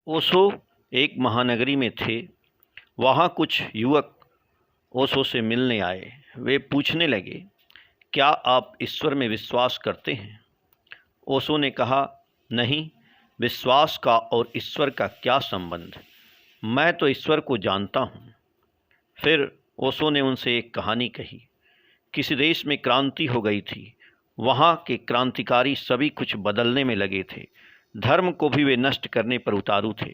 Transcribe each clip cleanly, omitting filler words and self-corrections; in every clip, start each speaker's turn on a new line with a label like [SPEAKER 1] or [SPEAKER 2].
[SPEAKER 1] ओशो एक महानगरी में थे। वहाँ कुछ युवक ओशो से मिलने आए। वे पूछने लगे, क्या आप ईश्वर में विश्वास करते हैं? ओशो ने कहा, नहीं, विश्वास का और ईश्वर का क्या संबंध? मैं तो ईश्वर को जानता हूँ। फिर ओशो ने उनसे एक कहानी कही। किसी देश में क्रांति हो गई थी। वहाँ के क्रांतिकारी सभी कुछ बदलने में लगे थे। धर्म को भी वे नष्ट करने पर उतारू थे।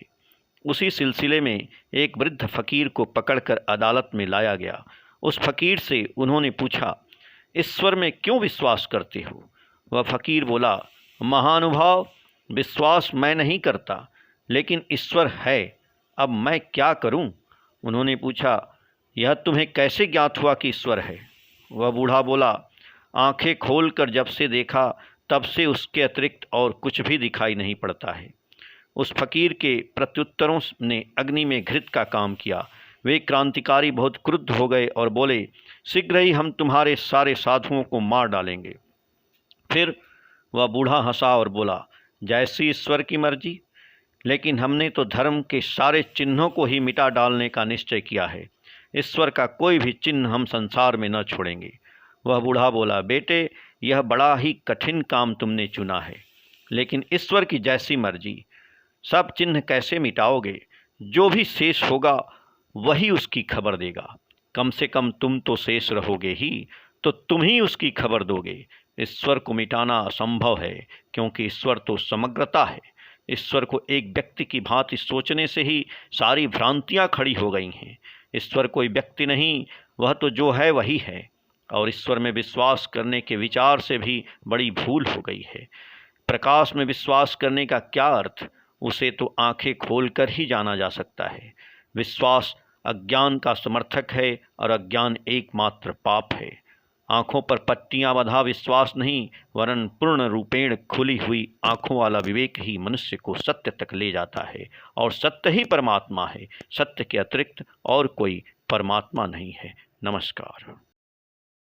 [SPEAKER 1] उसी सिलसिले में एक वृद्ध फकीर को पकड़कर अदालत में लाया गया। उस फकीर से उन्होंने पूछा, ईश्वर में क्यों विश्वास करते हो? वह फकीर बोला, महानुभाव, विश्वास मैं नहीं करता, लेकिन ईश्वर है। अब मैं क्या करूं? उन्होंने पूछा, यह तुम्हें कैसे ज्ञात हुआ कि ईश्वर है? वह बूढ़ा बोला, आंखें खोलकर जब से देखा तब से उसके अतिरिक्त और कुछ भी दिखाई नहीं पड़ता है। उस फकीर के प्रत्युत्तरों ने अग्नि में घृत का काम किया। वे क्रांतिकारी बहुत क्रुद्ध हो गए और बोले, शीघ्र ही हम तुम्हारे सारे साधुओं को मार डालेंगे। फिर वह बूढ़ा हंसा और बोला, जैसी ईश्वर की मर्जी, लेकिन हमने तो धर्म के सारे चिन्हों को ही मिटा डालने का निश्चय किया है। ईश्वर का कोई भी चिन्ह हम संसार में न छोड़ेंगे। वह बूढ़ा बोला, बेटे, यह बड़ा ही कठिन काम तुमने चुना है, लेकिन ईश्वर की जैसी मर्जी। सब चिन्ह कैसे मिटाओगे? जो भी शेष होगा वही उसकी खबर देगा। कम से कम तुम तो शेष रहोगे ही, तो तुम ही उसकी खबर दोगे। ईश्वर को मिटाना असंभव है, क्योंकि ईश्वर तो समग्रता है। ईश्वर को एक व्यक्ति की भांति सोचने से ही सारी भ्रांतियां खड़ी हो गई हैं। ईश्वर कोई व्यक्ति नहीं, वह तो जो है वही है। और ईश्वर में विश्वास करने के विचार से भी बड़ी भूल हो गई है। प्रकाश में विश्वास करने का क्या अर्थ? उसे तो आंखें खोलकर ही जाना जा सकता है। विश्वास अज्ञान का समर्थक है और अज्ञान एकमात्र पाप है। आंखों पर पट्टियां बंधा विश्वास नहीं, वरन पूर्ण रूपेण खुली हुई आंखों वाला विवेक ही मनुष्य को सत्य तक ले जाता है। और सत्य ही परमात्मा है। सत्य के अतिरिक्त और कोई परमात्मा नहीं है। नमस्कार।